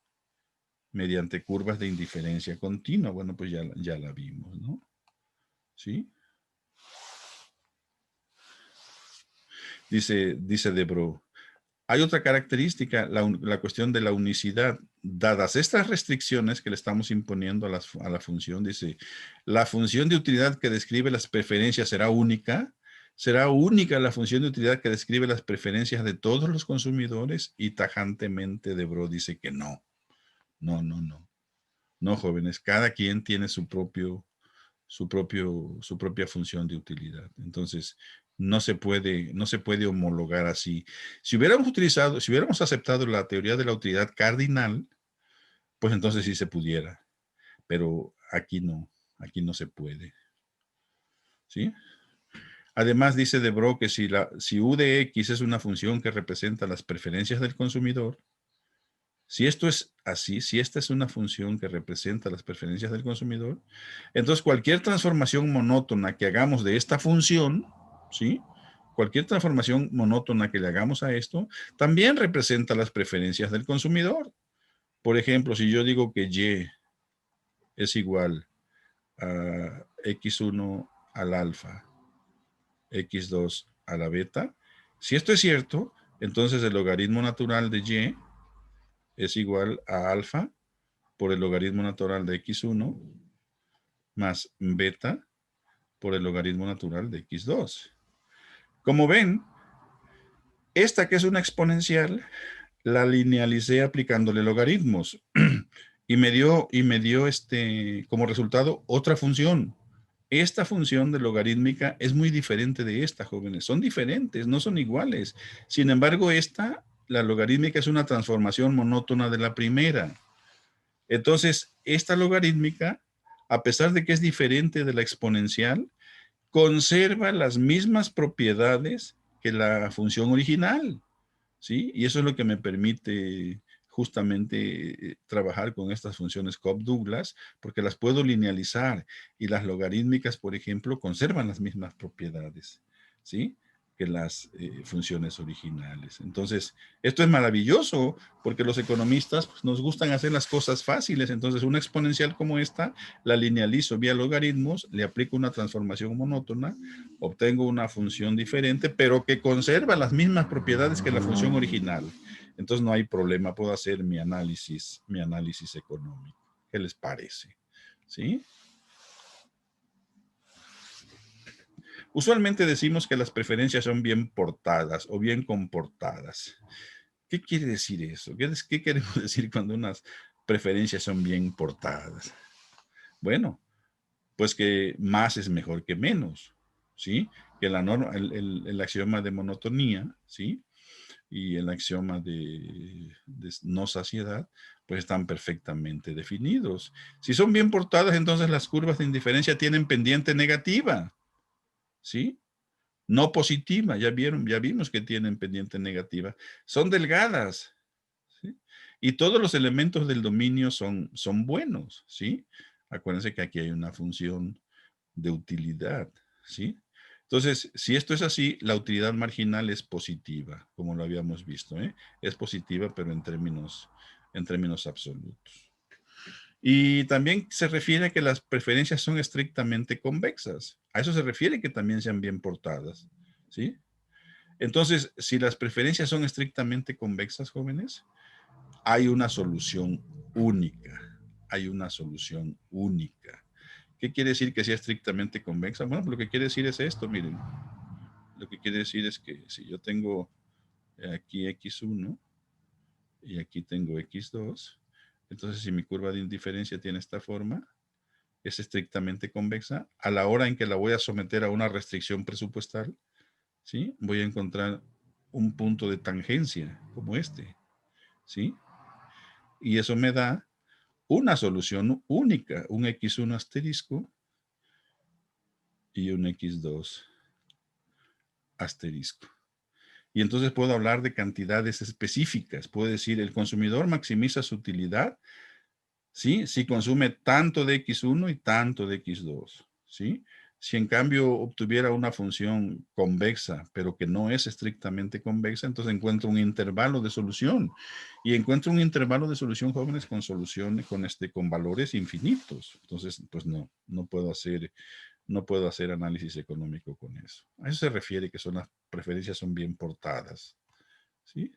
mediante curvas de indiferencia continua. Bueno, pues ya la vimos, ¿no? ¿Sí? Dice Debró, hay otra característica, la cuestión de la unicidad. Dadas estas restricciones que le estamos imponiendo a la función, dice, la función de utilidad que describe las preferencias será única la función de utilidad que describe las preferencias de todos los consumidores, y tajantemente Debró dice que no. No, no, no. No, jóvenes, cada quien tiene su propia función de utilidad. Entonces, no se puede homologar así. Si hubiéramos aceptado la teoría de la utilidad cardinal, pues entonces sí se pudiera. Pero aquí no se puede. ¿Sí? Además, dice Debró que si U de X es una función que representa las preferencias del consumidor, si esto es así, si esta es una función que representa las preferencias del consumidor, entonces cualquier transformación monótona que hagamos de esta función, ¿sí? Cualquier transformación monótona que le hagamos a esto, también representa las preferencias del consumidor. Por ejemplo, si yo digo que Y es igual a X1 al alfa, X2 a la beta, si esto es cierto, entonces el logaritmo natural de Y es igual a alfa por el logaritmo natural de x1 más beta por el logaritmo natural de x2. Como ven, esta que es una exponencial, la linealicé aplicándole logaritmos y me dio como resultado otra función. Esta función de logarítmica es muy diferente de esta, jóvenes. Son diferentes, no son iguales. Sin embargo, la logarítmica es una transformación monótona de la primera. Entonces, esta logarítmica, a pesar de que es diferente de la exponencial, conserva las mismas propiedades que la función original, ¿sí? Y eso es lo que me permite justamente trabajar con estas funciones Cobb-Douglas, porque las puedo linealizar, y las logarítmicas, por ejemplo, conservan las mismas propiedades, ¿sí?, que las funciones originales. Entonces, esto es maravilloso, porque los economistas pues, nos gustan hacer las cosas fáciles. Entonces, una exponencial como esta, la linealizo vía logaritmos, le aplico una transformación monótona, obtengo una función diferente, pero que conserva las mismas propiedades que la función original. Entonces, no hay problema, puedo hacer mi análisis económico. ¿Qué les parece? ¿Sí? Usualmente decimos que las preferencias son bien portadas o bien comportadas. ¿Qué quiere decir eso? ¿Qué queremos decir cuando unas preferencias son bien portadas? Bueno, pues que más es mejor que menos, ¿sí? Que la norma, el axioma de monotonía, ¿sí? Y el axioma de no saciedad, pues están perfectamente definidos. Si son bien portadas, entonces las curvas de indiferencia tienen pendiente negativa, ¿sí? No positiva, ya vimos que tienen pendiente negativa. Son delgadas, ¿sí? Y todos los elementos del dominio son buenos, ¿sí? Acuérdense que aquí hay una función de utilidad, ¿sí? Entonces, si esto es así, la utilidad marginal es positiva, como lo habíamos visto, ¿eh? Es positiva, pero en términos absolutos. Y también se refiere a que las preferencias son estrictamente convexas. A eso se refiere que también sean bien portadas, ¿sí? Entonces, si las preferencias son estrictamente convexas, jóvenes, hay una solución única. Hay una solución única. ¿Qué quiere decir que sea estrictamente convexa? Bueno, lo que quiere decir es esto, miren. Lo que quiere decir es que si yo tengo aquí x1 y aquí tengo x2, entonces si mi curva de indiferencia tiene esta forma, es estrictamente convexa. A la hora en que la voy a someter a una restricción presupuestal, ¿sí?, voy a encontrar un punto de tangencia como este, ¿sí? Y eso me da una solución única, un X1 asterisco y un X2 asterisco. Y entonces puedo hablar de cantidades específicas. Puedo decir, el consumidor maximiza su utilidad, ¿sí? Si consume tanto de X1 y tanto de X2, ¿sí? Si en cambio obtuviera una función convexa, pero que no es estrictamente convexa, entonces encuentro un intervalo de solución. Y encuentro un intervalo de solución, jóvenes, con soluciones, con valores infinitos. Entonces, pues no puedo hacer análisis económico con eso. A eso se refiere que las preferencias son bien portadas, ¿sí?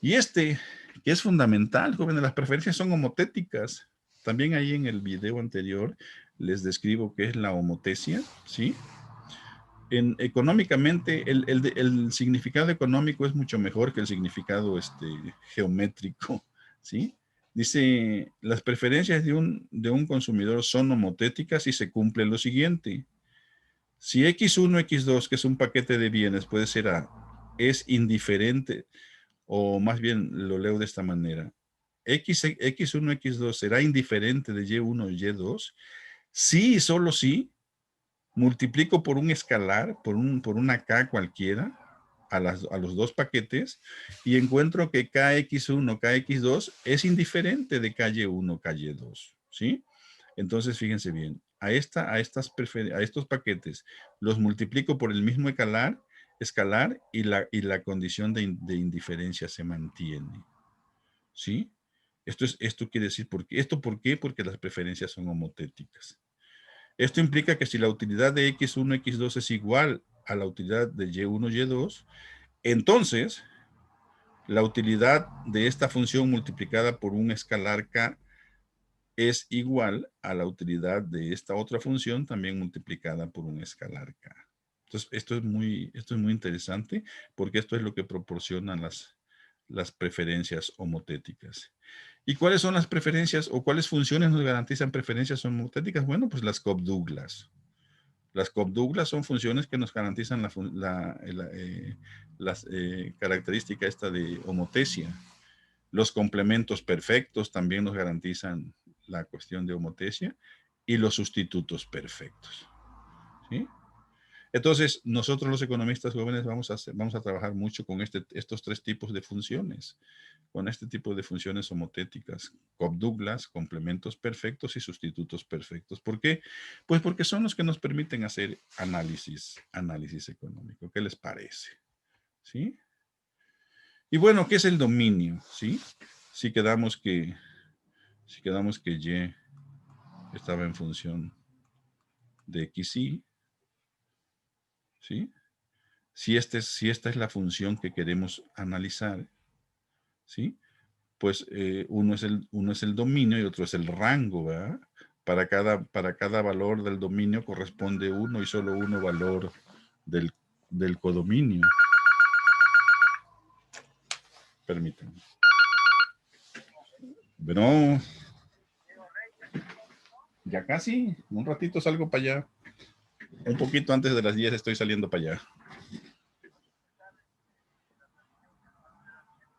Y que es fundamental, jóvenes, las preferencias son homotéticas. También ahí en el video anterior les describo qué es la homotesia, ¿sí? Económicamente, el significado económico es mucho mejor que el significado geométrico, ¿sí? Dice, las preferencias de un consumidor son homotéticas y se cumple lo siguiente. Si X1, X2, que es un paquete de bienes, puede ser A, es indiferente, o más bien lo leo de esta manera. X1, X2 será indiferente de Y1 y Y2, sí y solo si multiplico por un escalar, por una K cualquiera, a los dos paquetes, y encuentro que KX1, KX2 es indiferente de KY1, KY2, ¿sí? Entonces, fíjense bien, a estos paquetes los multiplico por el mismo escalar y la condición de indiferencia se mantiene, ¿sí? Esto quiere decir, ¿por qué? Porque las preferencias son homotéticas. Esto implica que si la utilidad de X1, X2 es igual a la utilidad de Y1, Y2, entonces la utilidad de esta función multiplicada por un escalar K es igual a la utilidad de esta otra función también multiplicada por un escalar K. Entonces, esto es muy interesante porque esto es lo que proporcionan las preferencias homotéticas. ¿Y cuáles son las preferencias o cuáles funciones nos garantizan preferencias homotéticas? Bueno, pues las Cobb-Douglas. Las Cobb-Douglas son funciones que nos garantizan la característica esta de homotesia. Los complementos perfectos también nos garantizan la cuestión de homotesia y los sustitutos perfectos, ¿sí? Entonces, nosotros los economistas jóvenes vamos a trabajar mucho con estos tres tipos de funciones, con este tipo de funciones homotéticas, Cobb-Douglas, complementos perfectos y sustitutos perfectos. ¿Por qué? Pues porque son los que nos permiten hacer análisis económico. ¿Qué les parece? ¿Sí? Y bueno, ¿qué es el dominio? ¿Sí? Si quedamos que Y estaba en función de XY, ¿sí? Si esta es la función que queremos analizar, ¿sí? Pues uno es el dominio y otro es el rango, ¿verdad? Para cada valor del dominio corresponde uno y solo uno valor del codominio. Permítanme. Bueno, ya casi, un ratito salgo para allá. Un poquito antes de las 10 estoy saliendo para allá.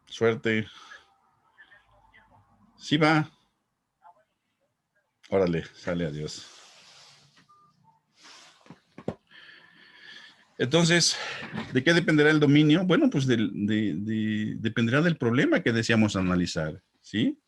Suerte. Sí va. Órale, sale, adiós. Entonces, ¿de qué dependerá el dominio? Bueno, pues dependerá del problema que deseamos analizar, ¿sí?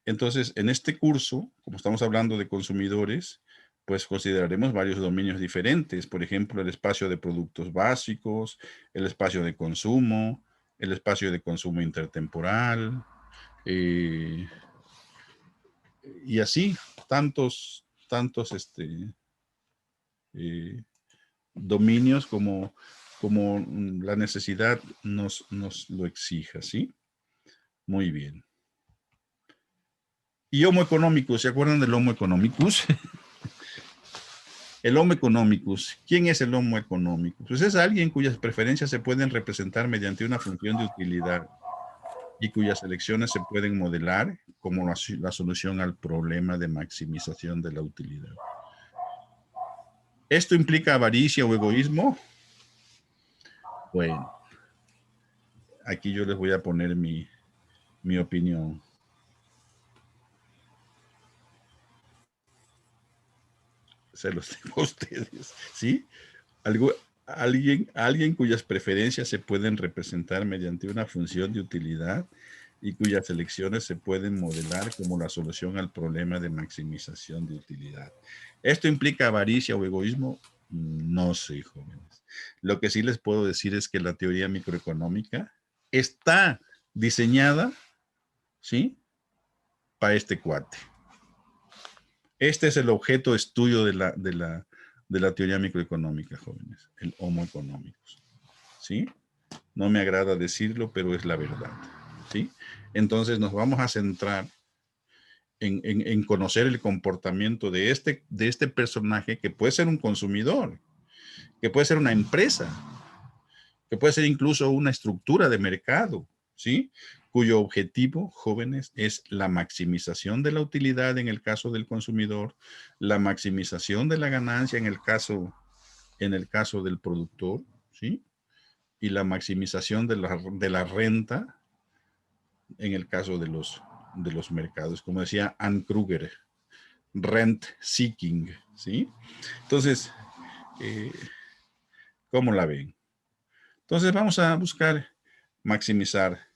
Entonces, en este curso, como estamos hablando de consumidores, pues consideraremos varios dominios diferentes. Por ejemplo, el espacio de productos básicos, el espacio de consumo, el espacio de consumo intertemporal, y así, tantos dominios como la necesidad nos lo exija, ¿sí? Muy bien. Y Homo economicus, ¿se acuerdan del Homo economicus? El Homo economicus. ¿Quién es el Homo economicus? Pues es alguien cuyas preferencias se pueden representar mediante una función de utilidad y cuyas elecciones se pueden modelar como la solución al problema de maximización de la utilidad. ¿Esto implica avaricia o egoísmo? Bueno, aquí yo les voy a poner mi opinión. se los dejo a ustedes, ¿sí? Algo, alguien cuyas preferencias se pueden representar mediante una función de utilidad y cuyas elecciones se pueden modelar como la solución al problema de maximización de utilidad. ¿Esto implica avaricia o egoísmo? No sé, jóvenes. Lo que sí les puedo decir es que la teoría microeconómica está diseñada, ¿sí?, para este cuate. Este es el objeto de estudio de la teoría microeconómica, jóvenes, el Homo economicus, ¿sí? No me agrada decirlo, pero es la verdad, ¿sí? Entonces nos vamos a centrar en conocer el comportamiento de este personaje que puede ser un consumidor, que puede ser una empresa, que puede ser incluso una estructura de mercado, ¿sí? Cuyo objetivo, jóvenes, es la maximización de la utilidad en el caso del consumidor, la maximización de la ganancia en el caso del productor, ¿sí? Y la maximización de la renta en el caso de los mercados. Como decía Ann Kruger, rent seeking, ¿sí? Entonces, eh, ¿cómo la ven? Entonces vamos a buscar maximizar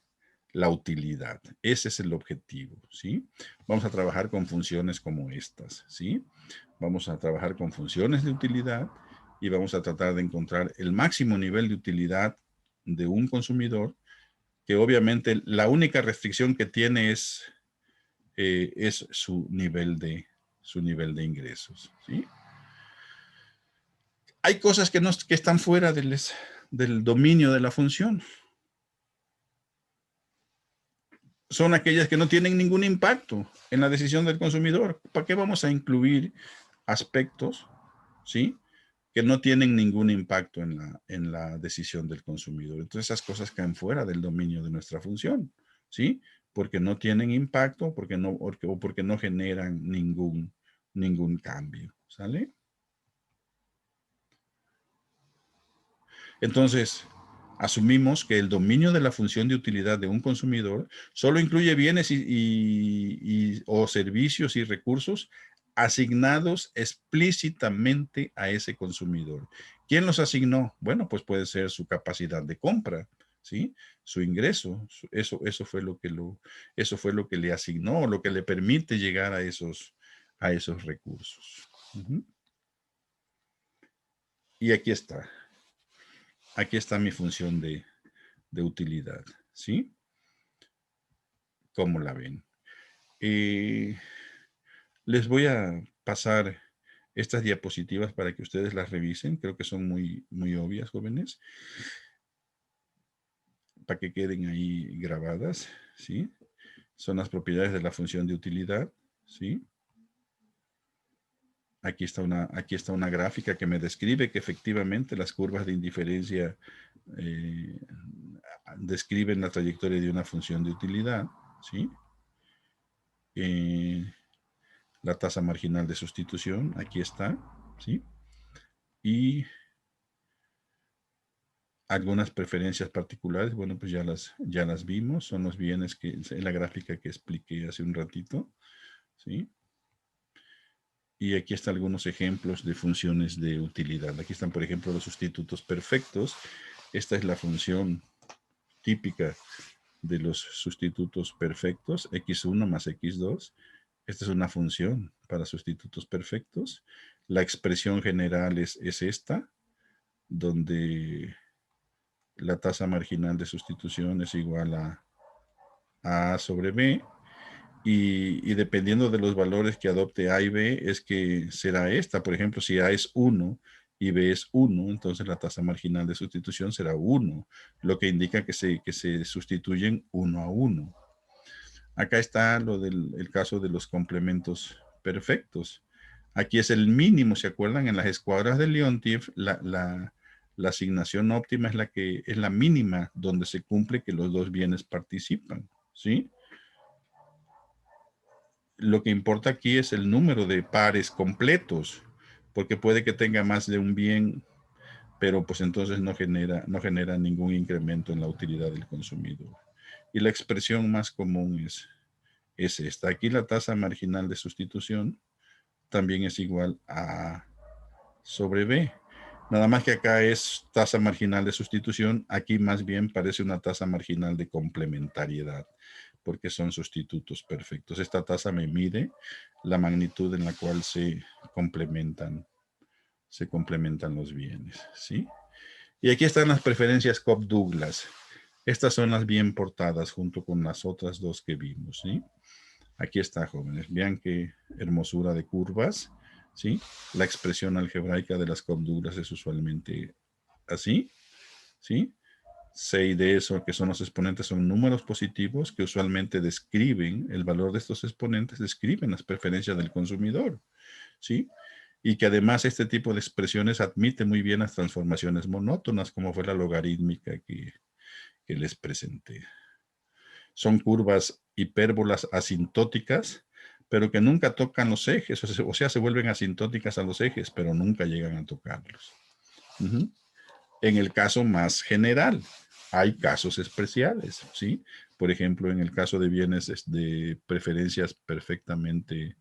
la utilidad. Ese es el objetivo, ¿sí? Vamos a trabajar con funciones como estas, ¿sí? Vamos a trabajar con funciones de utilidad y vamos a tratar de encontrar el máximo nivel de utilidad de un consumidor, que obviamente la única restricción que tiene es su nivel de ingresos, ¿sí? Hay cosas que están fuera del dominio de la función. Son aquellas que no tienen ningún impacto en la decisión del consumidor. ¿Para qué vamos a incluir aspectos, ¿sí?, que no tienen ningún impacto en la decisión del consumidor? Entonces esas cosas caen fuera del dominio de nuestra función, ¿sí? Porque no tienen impacto, o porque no generan ningún cambio, ¿sale? Entonces, asumimos que el dominio de la función de utilidad de un consumidor solo incluye bienes o servicios y recursos asignados explícitamente a ese consumidor. ¿Quién los asignó? Bueno, pues puede ser su capacidad de compra, ¿sí? Su ingreso. Eso fue lo que le asignó, lo que le permite llegar a esos recursos. Y aquí está. Aquí está mi función de utilidad, ¿sí? ¿Cómo la ven? Les voy a pasar estas diapositivas para que ustedes las revisen. Creo que son muy, muy obvias, jóvenes, para que queden ahí grabadas, ¿sí? Son las propiedades de la función de utilidad, ¿sí? Aquí está una gráfica que me describe que efectivamente las curvas de indiferencia describen la trayectoria de una función de utilidad, ¿sí? La tasa marginal de sustitución, aquí está, ¿sí? Y algunas preferencias particulares, bueno, pues ya las vimos, son los bienes que en la gráfica que expliqué hace un ratito, ¿sí? Y aquí están algunos ejemplos de funciones de utilidad. Aquí están, por ejemplo, los sustitutos perfectos. Esta es la función típica de los sustitutos perfectos, x1 más x2. Esta es una función para sustitutos perfectos. La expresión general es esta, donde la tasa marginal de sustitución es igual a sobre b, y dependiendo de los valores que adopte a y b, es que será esta. Por ejemplo, si a es 1 y b es 1, entonces la tasa marginal de sustitución será 1, lo que indica que se sustituyen 1 a 1. Acá está el caso de los complementos perfectos. Aquí es el mínimo, ¿se acuerdan? En las escuadras de Leontief, la asignación óptima es la mínima, donde se cumple que los dos bienes participan, ¿sí? Lo que importa aquí es el número de pares completos, porque puede que tenga más de un bien, pero pues entonces no genera ningún incremento en la utilidad del consumidor. Y la expresión más común es esta. Aquí la tasa marginal de sustitución también es igual sobre B. Nada más que acá es tasa marginal de sustitución. Aquí más bien parece una tasa marginal de complementariedad, porque son sustitutos perfectos. Esta tasa me mide la magnitud en la cual se complementan los bienes, ¿sí? Y aquí están las preferencias Cobb-Douglas. Estas son las bien portadas junto con las otras dos que vimos, ¿sí? Aquí está, jóvenes. Vean qué hermosura de curvas, ¿sí? La expresión algebraica de las Cobb-Douglas es usualmente así, ¿sí? C y D, eso, que son los exponentes, son números positivos que usualmente describen el valor de estos exponentes, describen las preferencias del consumidor, ¿sí? Y que además este tipo de expresiones admite muy bien las transformaciones monótonas, como fue la logarítmica que les presenté. Son curvas hipérbolas asintóticas, pero que nunca tocan los ejes, o sea, se vuelven asintóticas a los ejes, pero nunca llegan a tocarlos. En el caso más general, hay casos especiales, ¿sí? Por ejemplo, en el caso de bienes de preferencias perfectamente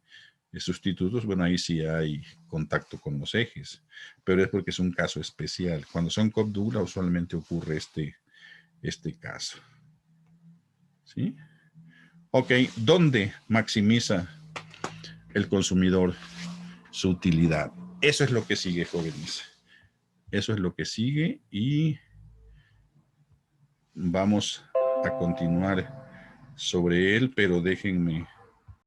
sustitutos, bueno, ahí sí hay contacto con los ejes, pero es porque es un caso especial. Cuando son Cobb-Douglas, usualmente ocurre este caso, ¿sí? Ok, ¿dónde maximiza el consumidor su utilidad? Eso es lo que sigue, jóvenes. Eso es lo que sigue y vamos a continuar sobre él, pero déjenme